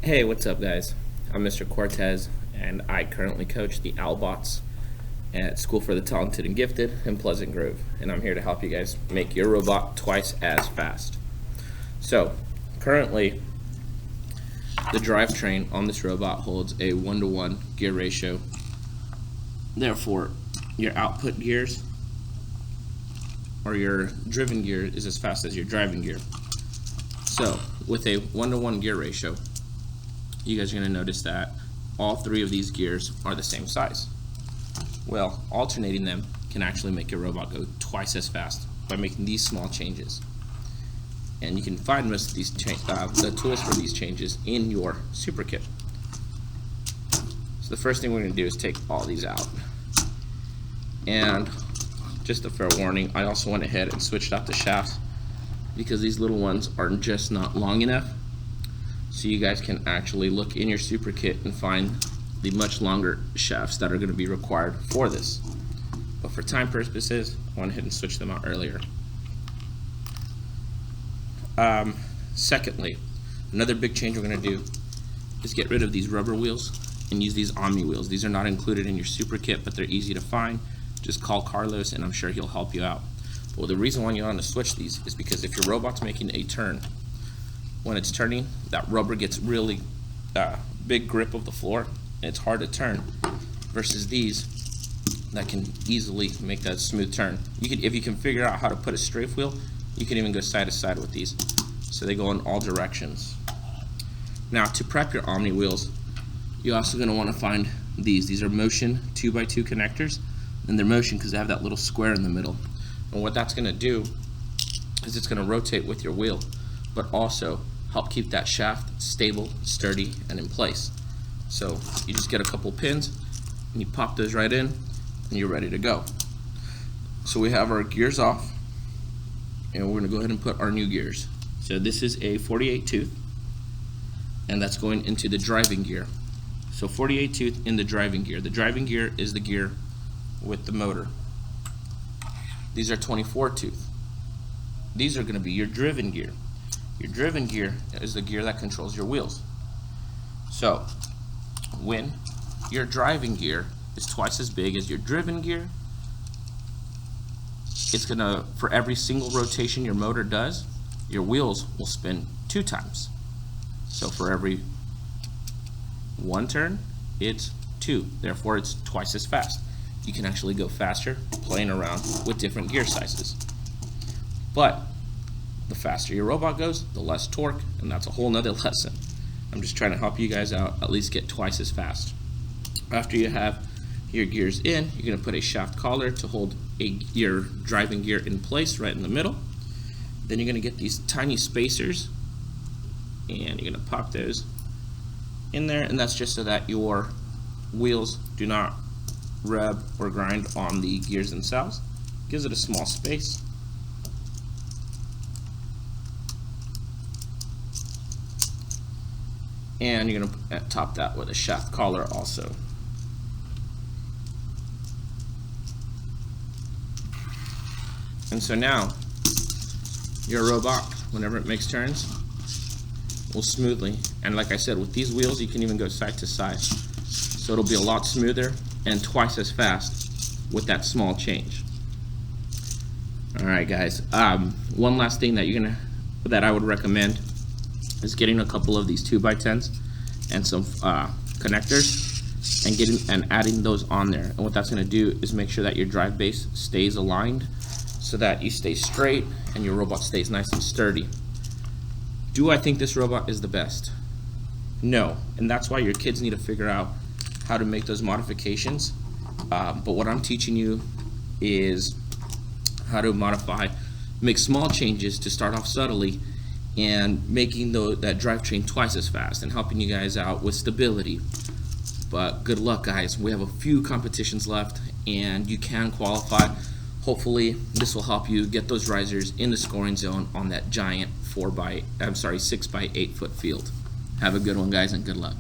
Hey, what's up, guys? I'm Mr. Cortez, and I currently coach the Owlbots at School for the Talented and Gifted in Pleasant Grove, and I'm here to help you guys make your robot twice as fast. So, currently, the drivetrain on this robot holds a 1-to-1 gear ratio. Therefore, your output gears or your driven gear is as fast as your driving gear. So, with a 1-to-1 gear ratio, you guys are going to notice that all three of these gears are the same size. Well, alternating them can actually make your robot go twice as fast by making these small changes. And you can find most of these the tools for these changes in your super kit. So the first thing we're going to do is take all these out. And just a fair warning, I also went ahead and switched out the shafts because these little ones are just not long enough. So you guys can actually look in your super kit and find the much longer shafts that are going to be required for this. But for time purposes, I went ahead and switched them out earlier. Secondly, another big change we're going to do is get rid of these rubber wheels and use these Omni wheels. These are not included in your super kit, but they're easy to find. Just call Carlos and I'm sure he'll help you out. Well, the reason why you want to switch these is because if your robot's making a turn, when it's turning, that rubber gets really big grip of the floor and it's hard to turn, versus these that can easily make that smooth turn. If you can figure out how to put a strafe wheel, you can even go side to side with these, so they go in all directions. Now, to prep your Omni wheels, you're also going to want to find these. These are motion 2x2 connectors, and they're motion because they have that little square in the middle. And what that's going to do is it's going to rotate with your wheel, but also help keep that shaft stable, sturdy, and in place. So you just get a couple pins and you pop those right in and you're ready to go. So we have our gears off and we're going to go ahead and put our new gears. So this is a 48 tooth and that's going into the driving gear. So 48 tooth in the driving gear. The driving gear is the gear with the motor. These are 24 tooth. These are going to be your driven gear. Your driven gear is the gear that controls your wheels. So when your driving gear is twice as big as your driven gear, it's gonna, for every single rotation your motor does, your wheels will spin 2 times. So for every 1 turn, it's 2. Therefore, it's twice as fast. You can actually go faster playing around with different gear sizes. But the faster your robot goes, the less torque, and that's a whole nother lesson. I'm just trying to help you guys out, at least get twice as fast. After you have your gears in, you're going to put a shaft collar to hold your driving gear in place right in the middle. Then you're going to get these tiny spacers, and you're going to pop those in there, and that's just so that your wheels do not rub or grind on the gears themselves. Gives it a small space. And you're going to top that with a shaft collar also. And so now your robot, whenever it makes turns, will smoothly, and like I said, with these wheels you can even go side to side, so it'll be a lot smoother and twice as fast with that small change. Alright guys, one last thing that I would recommend is getting a couple of these 2x10s and some connectors and adding those on there. And what that's going to do is make sure that your drive base stays aligned so that you stay straight and your robot stays nice and sturdy. Do I think this robot is the best? No, and that's why your kids need to figure out how to make those modifications. But what I'm teaching you is how to make small changes to start off subtly and making that drivetrain twice as fast and helping you guys out with stability. But good luck, guys. We have a few competitions left and you can qualify. Hopefully this will help you get those risers in the scoring zone on that giant 6 by 8 foot field. Have a good one, guys, and good luck.